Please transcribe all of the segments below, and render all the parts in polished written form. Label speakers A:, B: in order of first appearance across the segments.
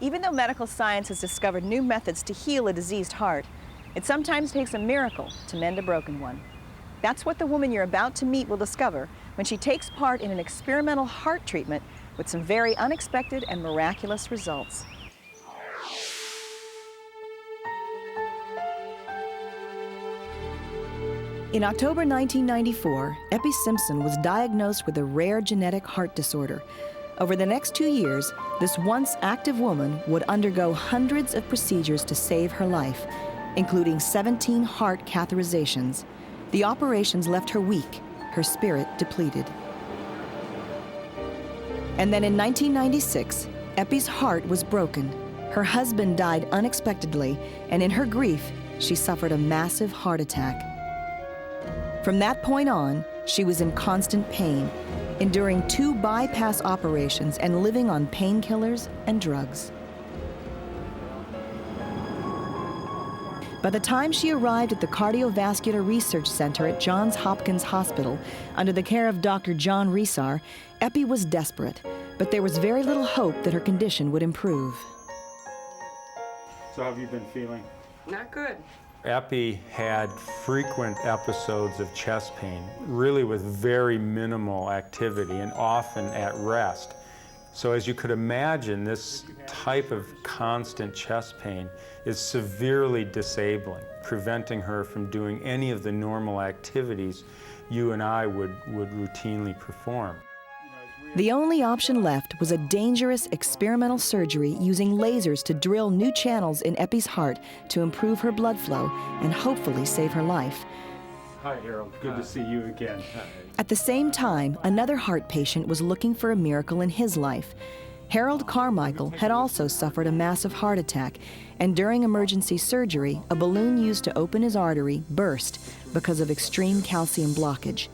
A: Even though medical science has discovered new methods to heal a diseased heart, it sometimes takes a miracle to mend a broken one. That's what the woman you're about to meet will discover when she takes part in an experimental heart treatment with some very unexpected and miraculous results. In October 1994, Eppie Simpson was diagnosed with a rare genetic heart disorder. Over the next 2 years, this once active woman would undergo hundreds of procedures to save her life, including 17 heart catheterizations. The operations left her weak, her spirit depleted. And then in 1996, Eppie's heart was broken. Her husband died unexpectedly, and in her grief, she suffered a massive heart attack. From that point on, she was in constant pain, enduring 2 bypass operations and living on painkillers and drugs. By the time she arrived at the Cardiovascular Research Center at Johns Hopkins Hospital, under the care of Dr. John Resar, Eppie was desperate, but there was very little hope that her condition would improve.
B: So how have you been feeling?
C: Not good.
B: Eppie had frequent episodes of chest pain, really with very minimal activity and often at rest. So as you could imagine, this type of constant chest pain is severely disabling, preventing her from doing any of the normal activities you and I would routinely perform.
A: The only option left was a dangerous experimental surgery using lasers to drill new channels in Eppie's heart to improve her blood flow and hopefully save her life.
B: Hi, Harold. Good to see you again.
A: At the same time, another heart patient was looking for a miracle in his life. Harold Carmichael had also suffered a massive heart attack, and during emergency surgery, a balloon used to open his artery burst because of extreme calcium blockage.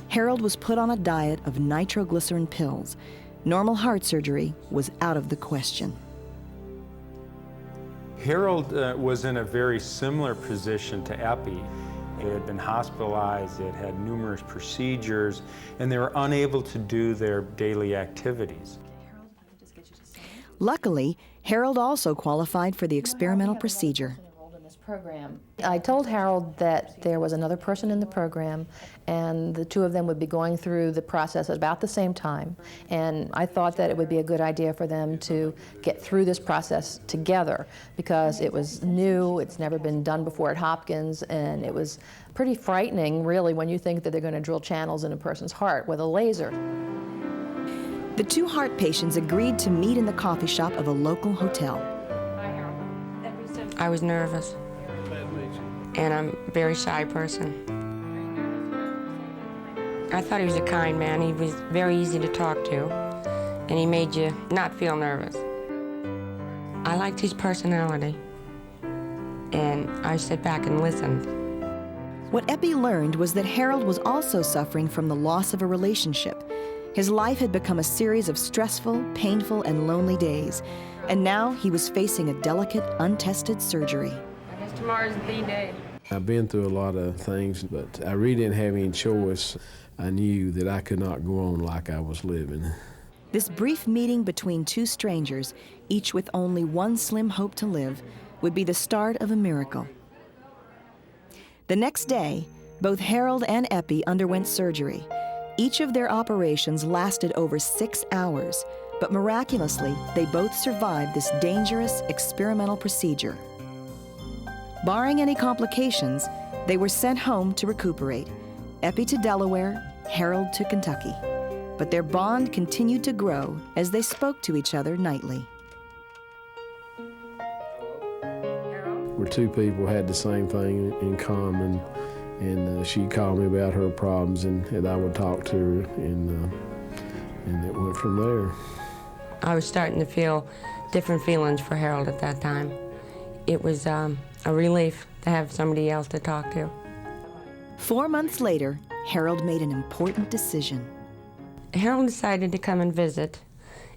A: Harold was put on a diet of nitroglycerin pills. Normal heart surgery was out of the question.
B: Harold was in a very similar position to Eppie. They had been hospitalized, they had had numerous procedures, and they were unable to do their daily activities.
A: Luckily, Harold also qualified for the experimental procedure.
D: I told Harold that there was another person in the program, and the two of them would be going through the process at about the same time. And I thought that it would be a good idea for them to get through this process together because it was new, it's never been done before at Hopkins, and it was pretty frightening, really, when you think that they're going to drill channels in a person's heart with a laser.
A: The 2 heart patients agreed to meet in the coffee shop of a local hotel.
C: I was nervous, and I'm a very shy person. I thought he was a kind man. He was very easy to talk to, and he made you not feel nervous. I liked his personality, and I sat back and listened.
A: What Eppie learned was that Harold was also suffering from the loss of a relationship. His life had become a series of stressful, painful, and lonely days, and now he was facing a delicate, untested surgery.
C: I guess tomorrow's the day.
E: I've been through a lot of things, but I really didn't have any choice. I knew that I could not go on like I was living.
A: This brief meeting between 2 strangers, each with only one slim hope to live, would be the start of a miracle. The next day, both Harold and Eppie underwent surgery. Each of their operations lasted over 6 hours, but miraculously, they both survived this dangerous experimental procedure. Barring any complications, they were sent home to recuperate. Eppie to Delaware, Harold to Kentucky. But their bond continued to grow as they spoke to each other nightly.
E: We're 2 people who had the same thing in common, and she'd call me about her problems, and I would talk to her, and it went from there.
C: I was starting to feel different feelings for Harold at that time. It was a relief to have somebody else to talk to.
A: 4 months later, Harold made an important decision.
C: Harold decided to come and visit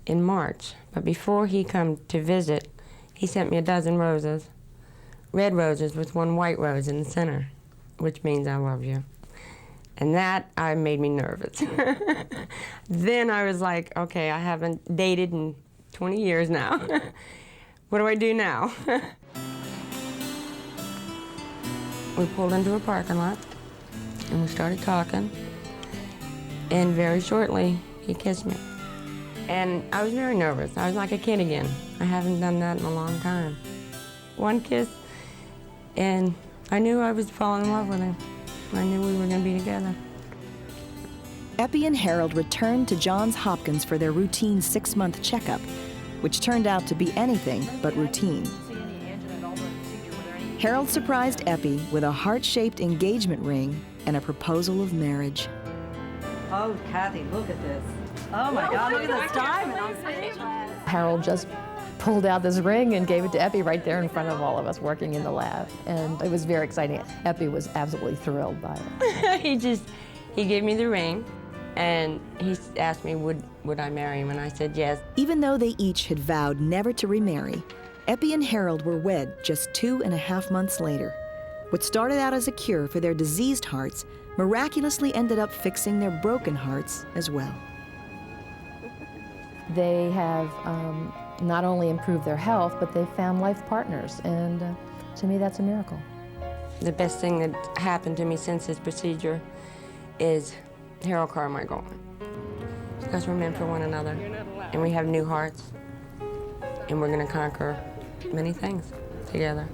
C: in March, but before he come to visit, he sent me a dozen roses, red roses with 1 white rose in the center, which means I love you. And that made me nervous. Then I was like, okay, I haven't dated in 20 years now. What do I do now? We pulled into a parking lot, and we started talking, and very shortly, he kissed me. And I was very nervous. I was like a kid again. I haven't done that in a long time. One kiss, and I knew I was falling in love with him. I knew we were going to be together.
A: Eppie and Harold returned to Johns Hopkins for their routine 6-month checkup, which turned out to be anything but routine. Harold surprised Eppie with a heart-shaped engagement ring and a proposal of marriage.
F: Oh, Kathy, look at this. Oh my God, look at this diamond. I'm speechless.
D: Harold just pulled out this ring and gave it to Eppie right there in front of all of us working in the lab. And it was very exciting. Eppie was absolutely thrilled by it.
C: He gave me the ring, and he asked me, would I marry him? And I said yes.
A: Even though they each had vowed never to remarry, Eppie and Harold were wed just 2.5 months later. What started out as a cure for their diseased hearts miraculously ended up fixing their broken hearts as well.
D: They have not only improved their health, but they've found life partners, and to me that's a miracle.
C: The best thing that happened to me since this procedure is Harold Carmichael, because we're meant for one another, and we have new hearts, and we're going to conquer many things together.